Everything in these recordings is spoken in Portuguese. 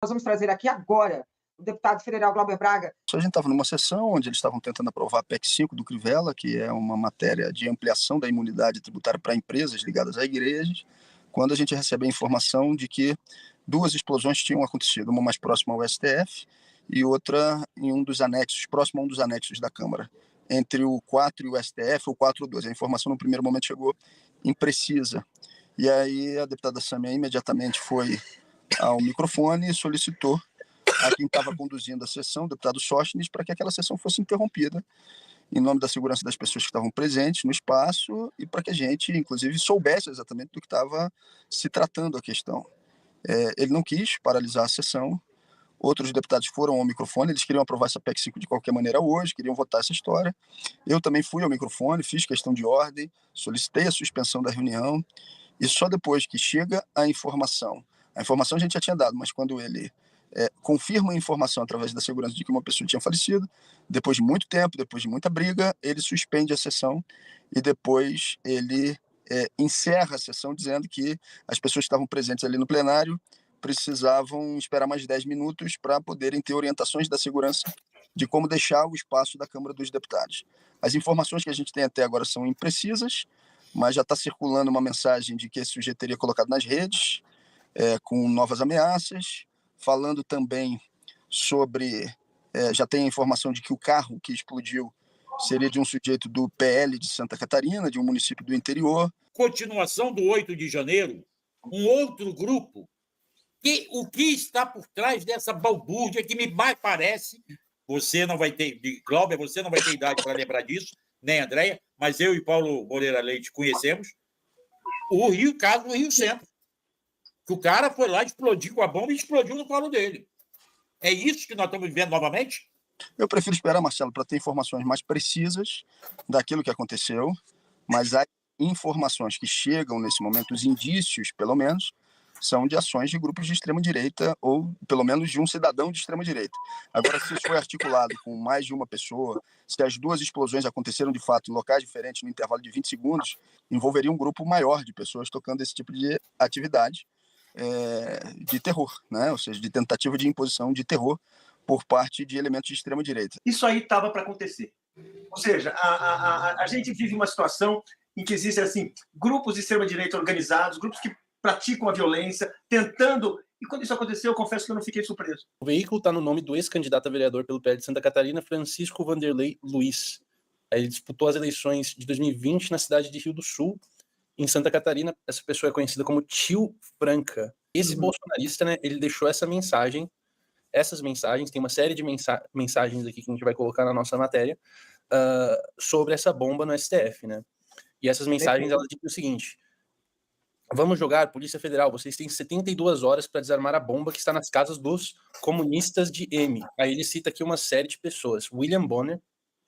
Nós vamos trazer aqui agora o deputado federal Glauber Braga. A gente estava numa sessão onde eles estavam tentando aprovar a PEC 5 do Crivella, que é uma matéria de ampliação da imunidade tributária para empresas ligadas a igrejas, quando a gente recebe a informação de que 2 explosões tinham acontecido, uma mais próxima ao STF e outra em um dos anexos, próximo a um dos anexos da Câmara, entre o 4 e o STF, ou 4 ou 2. A informação no primeiro momento chegou imprecisa. E aí a deputada Samia imediatamente foi ao microfone e solicitou a quem estava conduzindo a sessão, o deputado Sóstenes, para que aquela sessão fosse interrompida, em nome da segurança das pessoas que estavam presentes no espaço e para que a gente, inclusive, soubesse exatamente do que estava se tratando a questão. Ele não quis paralisar a sessão, outros deputados foram ao microfone, eles queriam aprovar essa PEC 5 de qualquer maneira hoje, queriam votar essa história. Eu também fui ao microfone, fiz questão de ordem, solicitei a suspensão da reunião, e só depois que chega a informação a gente já tinha dado, mas quando ele confirma a informação através da segurança de que uma pessoa tinha falecido, depois de muito tempo, depois de muita briga, ele suspende a sessão e depois ele encerra a sessão dizendo que as pessoas que estavam presentes ali no plenário precisavam esperar mais 10 minutos para poderem ter orientações da segurança de como deixar o espaço da Câmara dos Deputados. As informações que a gente tem até agora são imprecisas, mas já está circulando uma mensagem de que esse sujeito teria colocado nas redes, com novas ameaças, falando também sobre... já tem a informação de que o carro que explodiu seria de um sujeito do PL de Santa Catarina, de um município do interior. Continuação do 8 de janeiro, um outro grupo. O que está por trás dessa balbúrdia que me mais parece, você não vai ter, Glauber, você não vai ter idade para lembrar disso, nem Andréia, mas eu e Paulo Moreira Leite conhecemos, caso do Rio Centro, que o cara foi lá, explodiu com a bomba e explodiu no colo dele. É isso que nós estamos vivendo novamente? Eu prefiro esperar, Marcelo, para ter informações mais precisas daquilo que aconteceu, mas as informações que chegam nesse momento, os indícios, pelo menos, são de ações de grupos de extrema-direita, ou pelo menos de um cidadão de extrema-direita. Agora, se isso foi articulado com mais de uma pessoa, se as 2 explosões aconteceram de fato em locais diferentes, no intervalo de 20 segundos, envolveria um grupo maior de pessoas tocando esse tipo de atividade de terror, né? Ou seja, de tentativa de imposição de terror por parte de elementos de extrema-direita. Isso aí estava para acontecer. Ou seja, a gente vive uma situação em que existem assim, grupos de extrema-direita organizados, grupos que praticam a violência, tentando... E quando isso aconteceu, eu confesso que eu não fiquei surpreso. O veículo está no nome do ex-candidato a vereador pelo PL de Santa Catarina, Francisco Vanderlei Luiz. Ele disputou as eleições de 2020 na cidade de Rio do Sul. Em Santa Catarina, essa pessoa é conhecida como Tio Franca. Esse bolsonarista, né, ele deixou essa mensagem, essas mensagens, tem uma série de mensagens aqui que a gente vai colocar na nossa matéria, sobre essa bomba no STF, né? E essas mensagens, elas dizem o seguinte: vamos jogar, Polícia Federal, vocês têm 72 horas para desarmar a bomba que está nas casas dos comunistas de M. Aí ele cita aqui uma série de pessoas: William Bonner,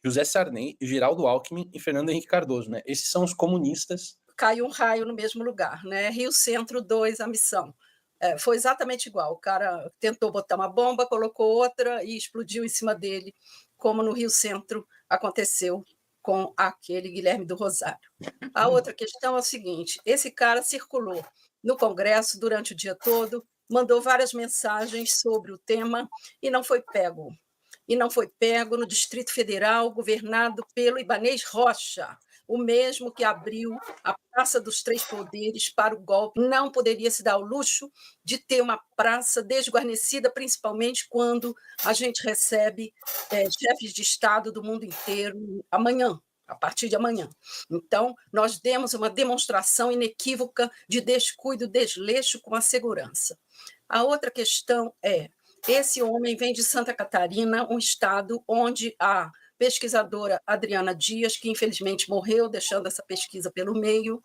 José Sarney, Geraldo Alckmin e Fernando Henrique Cardoso, né? Esses são os comunistas. Caiu um raio no mesmo lugar, né? Rio Centro 2, a missão. Foi exatamente igual. O cara tentou botar uma bomba, colocou outra e explodiu em cima dele, como no Rio Centro aconteceu com aquele Guilherme do Rosário. A outra questão é o seguinte: esse cara circulou no Congresso durante o dia todo, mandou várias mensagens sobre o tema e não foi pego. E não foi pego no Distrito Federal, governado pelo Ibanez Rocha, o mesmo que abriu a Praça dos Três Poderes para o golpe. Não poderia se dar ao luxo de ter uma praça desguarnecida, principalmente quando a gente recebe chefes de Estado do mundo inteiro amanhã, a partir de amanhã. Então, nós demos uma demonstração inequívoca de descuido, desleixo com a segurança. A outra questão é: esse homem vem de Santa Catarina, um estado onde a pesquisadora Adriana Dias, que infelizmente morreu, deixando essa pesquisa pelo meio,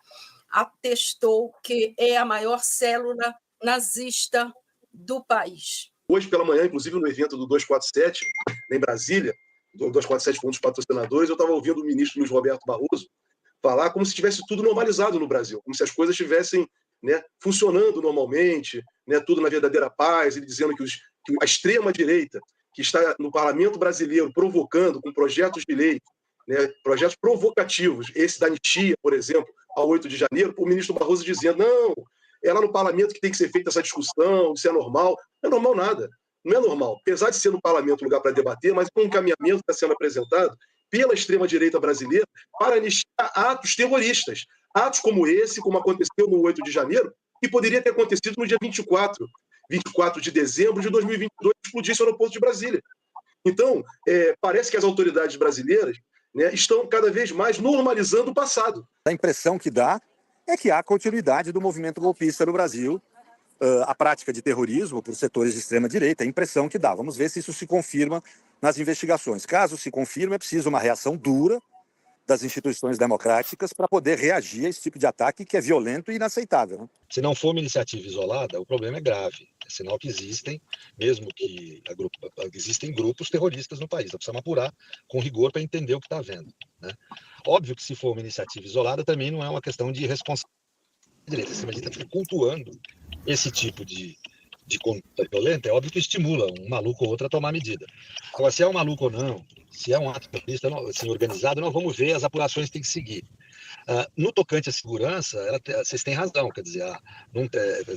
atestou que é a maior célula nazista do país. Hoje pela manhã, inclusive no evento do 247, em Brasília, o 247 foi um dos patrocinadores, eu estava ouvindo o ministro Luiz Roberto Barroso falar como se tivesse tudo normalizado no Brasil, como se as coisas estivessem, né, funcionando normalmente, né, tudo na verdadeira paz, ele dizendo que a extrema-direita, que está no parlamento brasileiro provocando com projetos de lei, né, projetos provocativos, esse da anistia, por exemplo, ao 8 de janeiro, o ministro Barroso dizendo: não, é lá no parlamento que tem que ser feita essa discussão, se é normal. Não é normal nada. Não é normal. Apesar de ser no parlamento um lugar para debater, mas com um encaminhamento que está sendo apresentado pela extrema-direita brasileira para anistiar atos terroristas. Atos como esse, como aconteceu no 8 de janeiro, que poderia ter acontecido no dia 24 de dezembro de 2022, que explodisse o aeroporto de Brasília. Então, parece que as autoridades brasileiras, né, estão cada vez mais normalizando o passado. A impressão que dá é que há continuidade do movimento golpista no Brasil, a prática de terrorismo por setores de extrema-direita, a impressão que dá. Vamos ver se isso se confirma nas investigações. Caso se confirme, é preciso uma reação dura das instituições democráticas para poder reagir a esse tipo de ataque que é violento e inaceitável, né? Se não for uma iniciativa isolada, o problema é grave. É sinal que existem, mesmo que existem grupos terroristas no país. Nós precisamos apurar com rigor para entender o que está havendo, né? Óbvio que se for uma iniciativa isolada, também não é uma questão de responsabilidade. A extrema-direita fica cultuando esse tipo de conduta violenta, é óbvio que estimula um maluco ou outro a tomar medida. Agora, se é um maluco ou não, se é um ato terrorista assim, organizado, nós vamos ver, as apurações têm que seguir. No tocante à segurança, vocês têm razão, quer dizer,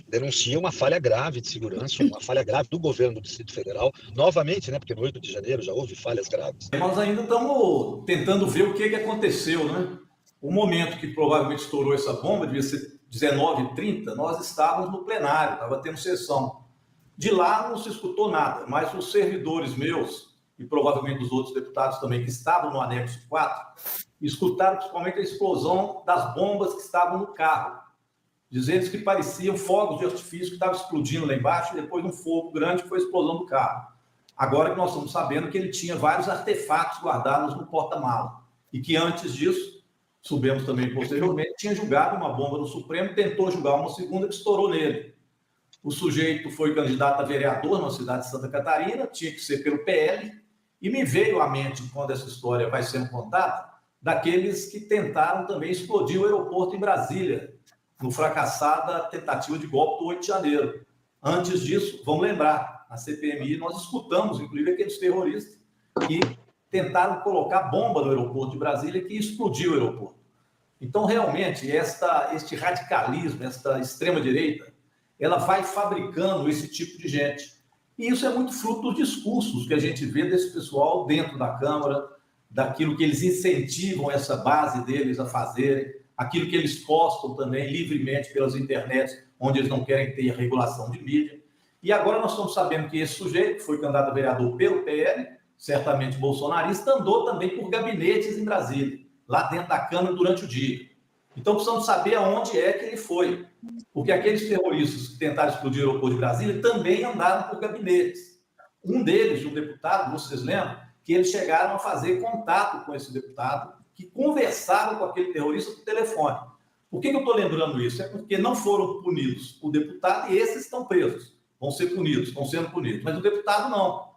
denuncia uma falha grave de segurança, uma falha grave do governo do Distrito Federal, novamente, né, porque no 8 de janeiro já houve falhas graves. Nós ainda estamos tentando ver o que aconteceu, né? O momento que provavelmente estourou essa bomba, devia ser 19h30, nós estávamos no plenário, estava tendo sessão. De lá não se escutou nada, mas os servidores meus, e provavelmente os outros deputados também que estavam no anexo 4, escutaram principalmente a explosão das bombas que estavam no carro, dizendo que pareciam fogos de artifício que estavam explodindo lá embaixo, e depois um fogo grande que foi a explosão do carro. Agora que nós estamos sabendo que ele tinha vários artefatos guardados no porta-mala, e que antes disso, soubemos também posteriormente, tinha julgado uma bomba no Supremo, tentou julgar uma segunda que estourou nele. O sujeito foi candidato a vereador na cidade de Santa Catarina, tinha que ser pelo PL, e me veio à mente, quando essa história vai sendo contada, daqueles que tentaram também explodir o aeroporto em Brasília, no fracassada tentativa de golpe do 8 de janeiro. Antes disso, vamos lembrar, na CPMI nós escutamos, inclusive, aqueles terroristas que tentaram colocar bomba no aeroporto de Brasília que explodiu o aeroporto. Então, realmente, este radicalismo, esta extrema-direita, ela vai fabricando esse tipo de gente. E isso é muito fruto dos discursos que a gente vê desse pessoal dentro da Câmara, daquilo que eles incentivam essa base deles a fazerem, aquilo que eles postam também livremente pelas internets, onde eles não querem ter a regulação de mídia. E agora nós estamos sabendo que esse sujeito, que foi candidato a vereador pelo PL, certamente bolsonarista, andou também por gabinetes em Brasília, lá dentro da Câmara durante o dia. Então precisamos saber aonde é que ele foi, porque aqueles terroristas que tentaram explodir o aeroporto de Brasília também andaram por gabinetes. Um deles, um deputado, vocês lembram, que eles chegaram a fazer contato com esse deputado, que conversaram com aquele terrorista por telefone. Por que eu estou lembrando isso? É porque não foram punidos o deputado e esses estão presos. Vão ser punidos, estão sendo punidos. Mas o deputado não.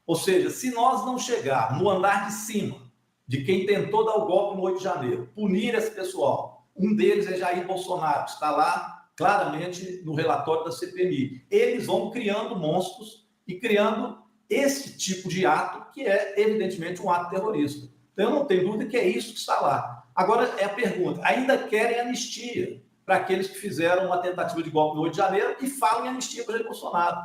Ou seja, se nós não chegarmos no andar de cima de quem tentou dar o golpe no 8 de janeiro, punir esse pessoal, um deles é Jair Bolsonaro, que está lá claramente no relatório da CPMI. Eles vão criando monstros e criando esse tipo de ato que é, evidentemente, um ato terrorista. Então, eu não tenho dúvida que é isso que está lá. Agora, é a pergunta, ainda querem anistia para aqueles que fizeram uma tentativa de golpe no 8 de janeiro e falam em anistia para Jair Bolsonaro.